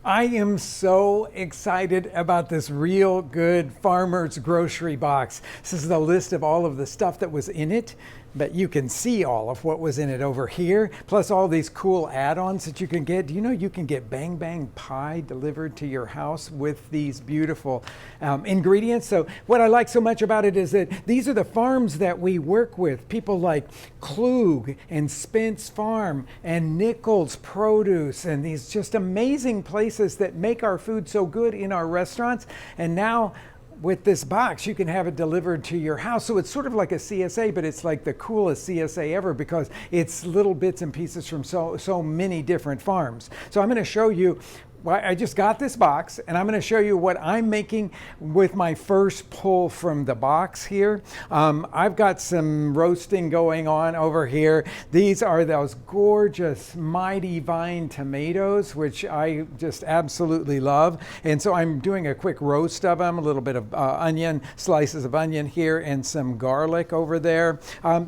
I am so excited about this Real Good Farmer's Grocery Box. This is the list of all of the stuff that was in it, but you can see all of what was in it over here, plus all these cool add-ons that you can get. Do you know you can get Bang Bang Pie delivered to your house with these beautiful ingredients? So what I like so much about it is that these are the farms that we work with. People like Klug and Spence Farm and Nichols Produce and these just amazing places that make our food so good in our restaurants. And now with this box, you can have it delivered to your house. So it's sort of like a CSA, but it's like the coolest CSA ever because it's little bits and pieces from so many different farms. So I'm going to show you. I just got this box and I'm going to show you what I'm making with my first pull from the box here. I've got some roasting going on over here. These are those gorgeous Mighty Vine tomatoes, which I just absolutely love. And so I'm doing a quick roast of them, a little bit of onion, slices of onion here and some garlic over there.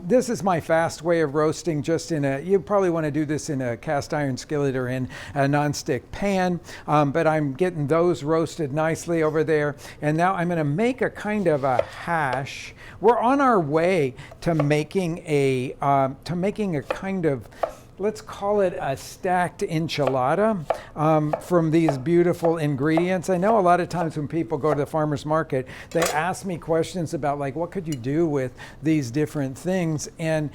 This is my fast way of roasting, you probably want to do this in a cast iron skillet or in a nonstick pan. But I'm getting those roasted nicely over there. And now I'm going to make a kind of a hash. We're on our way to making a kind of, let's call it a stacked enchilada from these beautiful ingredients. I know a lot of times when people go to the farmer's market, they ask me questions about like, what could you do with these different things? And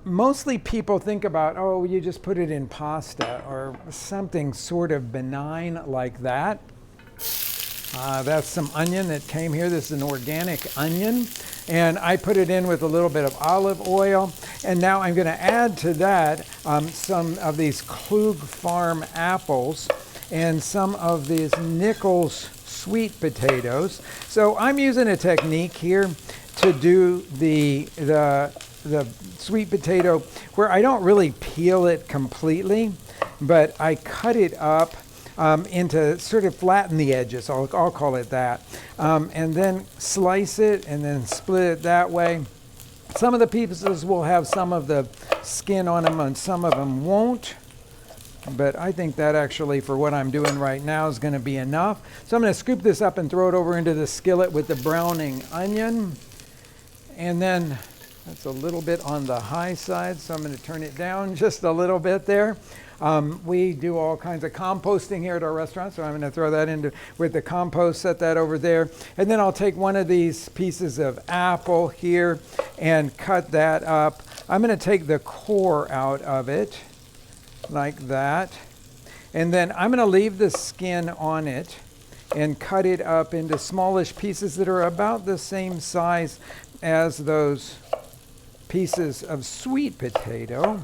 mostly people think about, oh, you just put it in pasta or something sort of benign like that. That's some onion that came here. This is an organic onion. And I put it in with a little bit of olive oil. And now I'm going to add to that some of these Klug Farm apples and some of these Nichols sweet potatoes. So I'm using a technique here to do the sweet potato where I don't really peel it completely, but I cut it up into sort of flatten the edges, I'll call it that, and then slice it and then split it that way. Some of the pieces will have some of the skin on them and some of them won't, but I think that actually for what I'm doing right now is going to be enough. So I'm going to scoop this up and throw it over into the skillet with the browning onion, and then that's a little bit on the high side, so I'm going to turn it down just a little bit there. We do all kinds of composting here at our restaurant, so I'm going to throw that into with the compost, set that over there. And then I'll take one of these pieces of apple here and cut that up. I'm going to take the core out of it like that. And then I'm going to leave the skin on it and cut it up into smallish pieces that are about the same size as those pieces of sweet potato.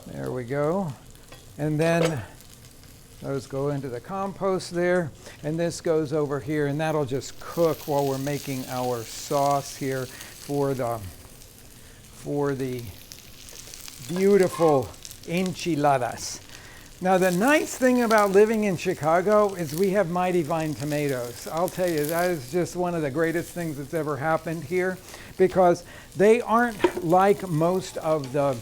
There we go. And then those go into the compost there, and this goes over here, and that'll just cook while we're making our sauce here for the beautiful enchiladas. Now the nice thing about living in Chicago is we have Mighty Vine tomatoes. I'll tell you, that is just one of the greatest things that's ever happened here, because they aren't like most of the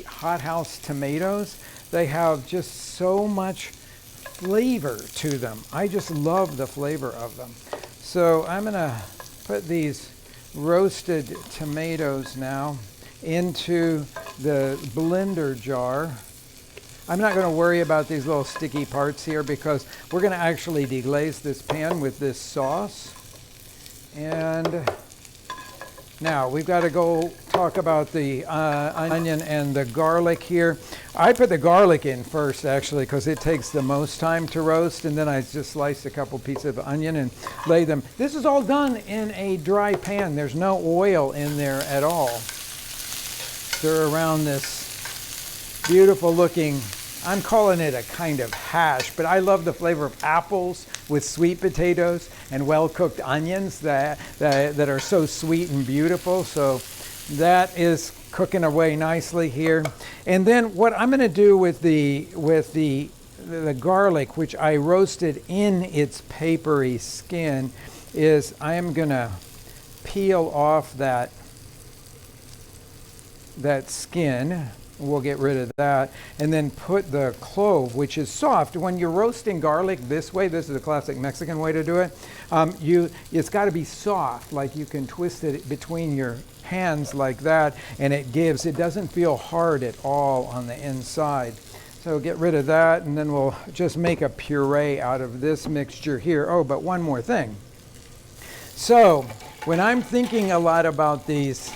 hothouse tomatoes. They have just so much flavor to them. I just love the flavor of them. So I'm going to put these roasted tomatoes now into the blender jar. I'm not going to worry about these little sticky parts here because we're going to actually deglaze this pan with this sauce. And now we've got to go talk about the onion and the garlic here. I put the garlic in first actually because it takes the most time to roast, and then I just slice a couple pieces of onion and lay them. This is all done in a dry pan. There's no oil in there at all. Stir around this beautiful looking, I'm calling it a kind of hash, but I love the flavor of apples with sweet potatoes and well-cooked onions that are so sweet and beautiful. So that is cooking away nicely here. And then what I'm going to do with the garlic, which I roasted in its papery skin, is I am going to peel off that skin We'll get rid of that. And then put the clove, which is soft. When you're roasting garlic this way, this is a classic Mexican way to do it, it's got to be soft, like you can twist it between your hands like that, and it doesn't feel hard at all on the inside. So get rid of that, and then we'll just make a puree out of this mixture here. Oh, but one more thing. So when I'm thinking a lot about this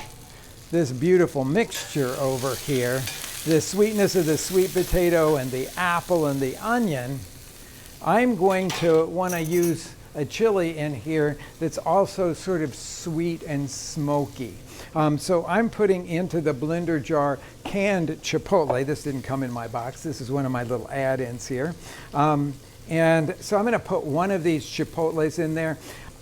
beautiful mixture over here, the sweetness of the sweet potato and the apple and the onion, I'm going to want to use a chili in here that's also sort of sweet and smoky. So I'm putting into the blender jar canned chipotle. This didn't come in my box. This is one of my little add-ins here. And so I'm going to put one of these chipotles in there.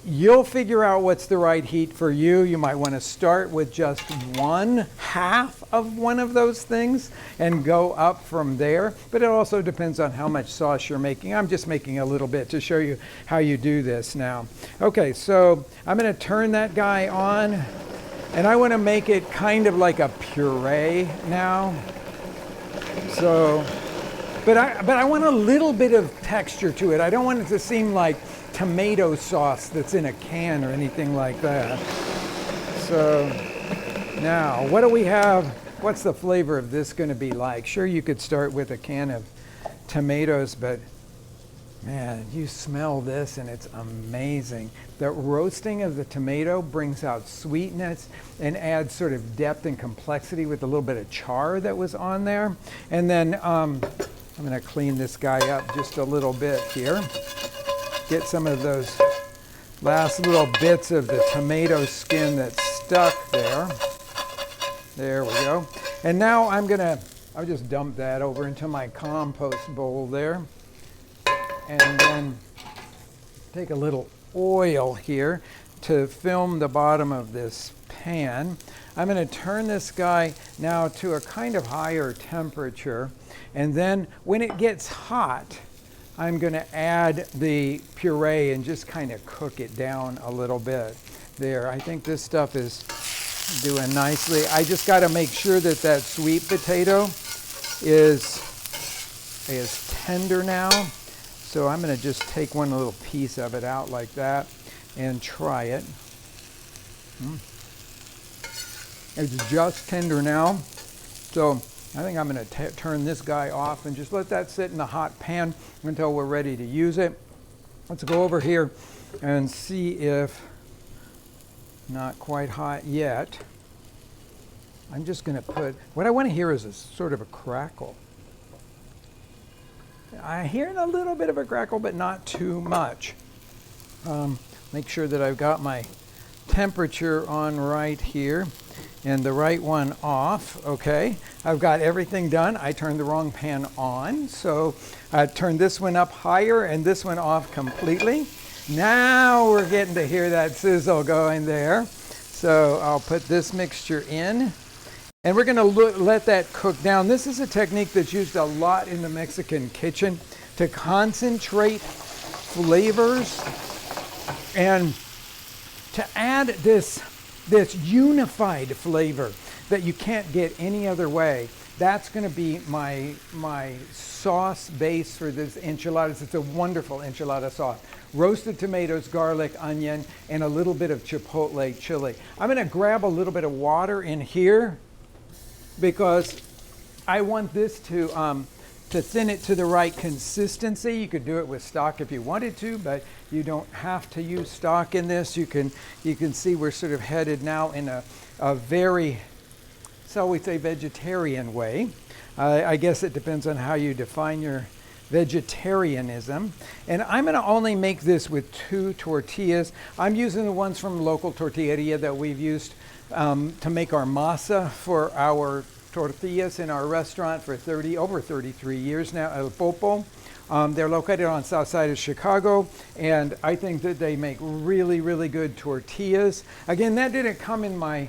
You'll figure out what's the right heat for you. You might want to start with just 1/2 of one of those things and go up from there. But it also depends on how much sauce you're making. I'm just making a little bit to show you how you do this now. Okay, so I'm going to turn that guy on. And I want to make it kind of like a puree now. So, but I want a little bit of texture to it. I don't want it to seem like tomato sauce that's in a can or anything like that. So now, what do we have? What's the flavor of this going to be like? Sure, you could start with a can of tomatoes, but man, you smell this and it's amazing. The roasting of the tomato brings out sweetness and adds sort of depth and complexity with a little bit of char that was on there. And then I'm going to clean this guy up just a little bit here. Get some of those last little bits of the tomato skin that's stuck there. There we go. And now I'll just dump that over into my compost bowl there. And then take a little oil here to film the bottom of this pan. I'm going to turn this guy now to a kind of higher temperature. And then when it gets hot, I'm going to add the puree and just kind of cook it down a little bit. There, I think this stuff is doing nicely. I just got to make sure that that sweet potato is tender now. So I'm going to just take one little piece of it out like that and try it. It's just tender now. So I think I'm going to turn this guy off and just let that sit in the hot pan until we're ready to use it. Let's go over here and see if, not quite hot yet. I'm just going to put, what I want to hear is a sort of a crackle. I hear a little bit of a crackle, but not too much. Make sure that I've got my temperature on right here and the right one off. Okay, I've got everything done. I turned the wrong pan on, so I turned this one up higher and this one off completely. Now we're getting to hear that sizzle going there. So I'll put this mixture in. And we're going to let that cook down. This is a technique that's used a lot in the Mexican kitchen to concentrate flavors and to add this unified flavor that you can't get any other way. That's going to be my sauce base for this enchiladas. It's a wonderful enchilada sauce. Roasted tomatoes, garlic, onion, and a little bit of chipotle chili. I'm going to grab a little bit of water in here, because I want this to thin it to the right consistency. You could do it with stock if you wanted to, but you don't have to use stock in this. You can see we're sort of headed now in a very, shall we say, vegetarian way. I guess it depends on how you define your vegetarianism. And I'm going to only make this with 2 tortillas. I'm using the ones from local tortilleria that we've used to make our masa for our tortillas in our restaurant for over 33 years now, El Popo. They're located on the south side of Chicago, and I think that they make really, really good tortillas. Again, that didn't come in my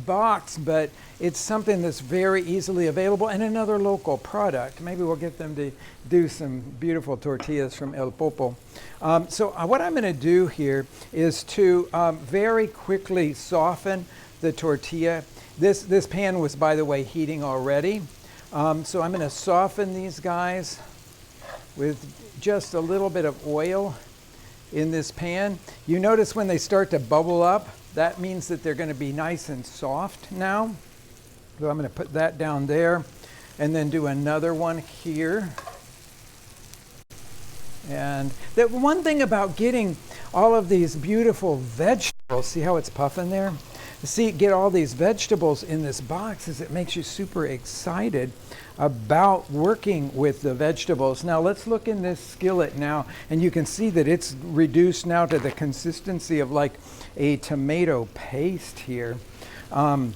box, but it's something that's very easily available and another local product. Maybe we'll get them to do some beautiful tortillas from El Popo. So what I'm going to do here is to very quickly soften the tortilla This pan was, by the way, heating already. So I'm going to soften these guys with just a little bit of oil in this pan. You notice when they start to bubble up, that means that they're going to be nice and soft now. So I'm going to put that down there and then do another one here. And the one thing about getting all of these beautiful vegetables, see how it's puffing there? See, get all these vegetables in this box is it makes you super excited about working with the vegetables. Now let's look in this skillet now, and you can see that it's reduced now to the consistency of like a tomato paste here. And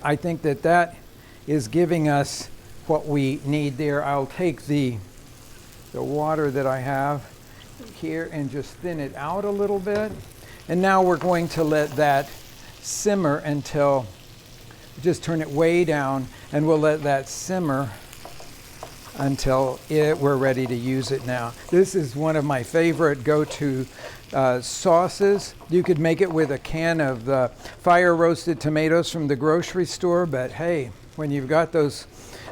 I think that that is giving us what we need there. I'll take the water that I have here and just thin it out a little bit. And now we're going to let that simmer until, just turn it way down, and we'll let that simmer until we're ready to use it now. This is one of my favorite go-to sauces. You could make it with a can of the fire roasted tomatoes from the grocery store, but hey, when you've got those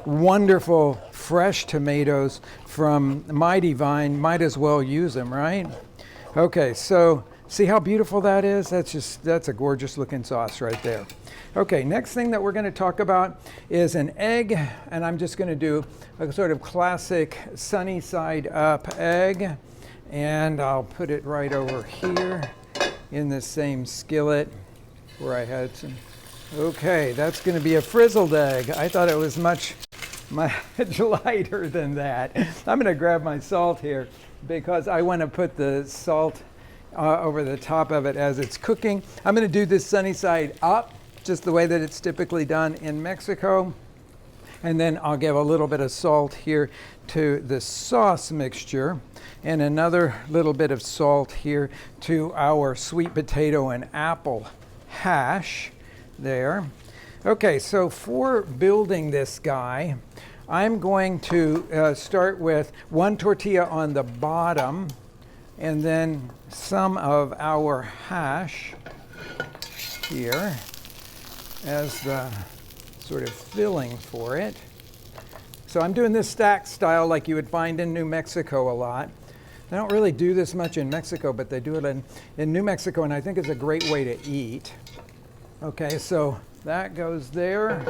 wonderful fresh tomatoes from Mighty Vine, might as well use them, right? Okay, so see how beautiful that is? That's a gorgeous looking sauce right there. Okay, next thing that we're going to talk about is an egg, and I'm just going to do a sort of classic sunny side up egg, and I'll put it right over here in the same skillet where I had some. Okay, that's going to be a frizzled egg. I thought it was much lighter than that. I'm going to grab my salt here because I want to put the salt over the top of it as it's cooking. I'm going to do this sunny side up, just the way that it's typically done in Mexico. And then I'll give a little bit of salt here to the sauce mixture, and another little bit of salt here to our sweet potato and apple hash there. Okay, so for building this guy, I'm going to start with one tortilla on the bottom, and then some of our hash here as the sort of filling for it. So I'm doing this stack style like you would find in New Mexico a lot. They don't really do this much in Mexico, but they do it in New Mexico, and I think it's a great way to eat. Okay, so that goes there.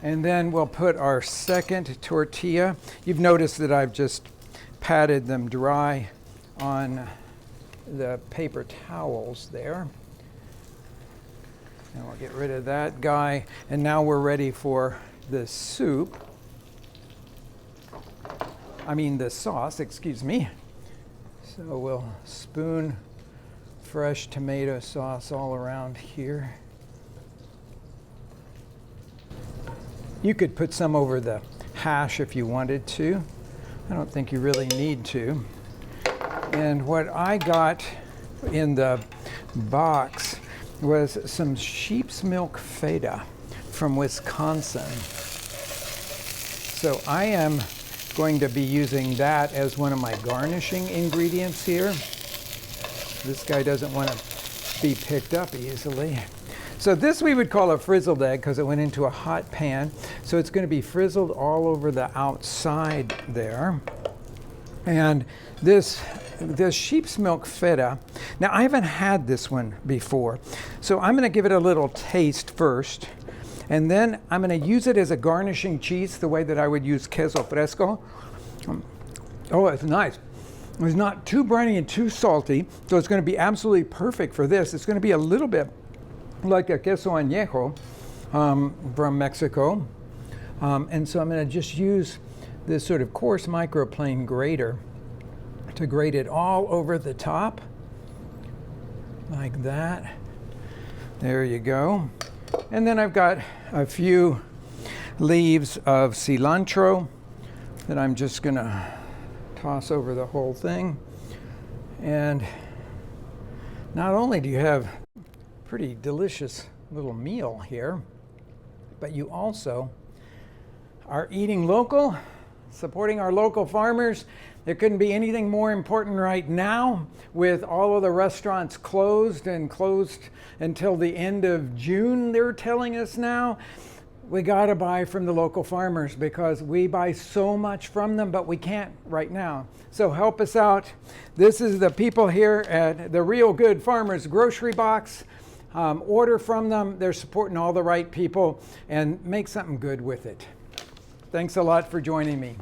And then we'll put our second tortilla. You've noticed that I've just patted them dry on the paper towels there. And we'll get rid of that guy. And now we're ready for the soup. The sauce, excuse me. So we'll spoon fresh tomato sauce all around here. You could put some over the hash if you wanted to. I don't think you really need to. And what I got in the box was some sheep's milk Feta from Wisconsin. So I am going to be using that as one of my garnishing ingredients here. This guy doesn't want to be picked up easily. So this we would call a frizzled egg because it went into a hot pan. So it's going to be frizzled all over the outside there. And this sheep's milk Feta, now I haven't had this one before. So I'm going to give it a little taste first. And then I'm going to use it as a garnishing cheese the way that I would use queso fresco. Oh, it's nice. It's not too briny and too salty, so it's going to be absolutely perfect for this. It's going to be a little bit like a queso añejo from Mexico. And so I'm going to just use this sort of coarse microplane grater to grate it all over the top, like that. There you go. And then I've got a few leaves of cilantro that I'm just going to toss over the whole thing. And not only do you have pretty delicious little meal here, but you also are eating local supporting our local farmers. There couldn't be anything more important right now with all of the restaurants closed and closed until the end of June, they're telling us now. We gotta buy from the local farmers because we buy so much from them, but we can't right now. So help us out. This is the people here at the Real Good Farmers Grocery Box. Order from them. They're supporting all the right people, and make something good with it. Thanks a lot for joining me.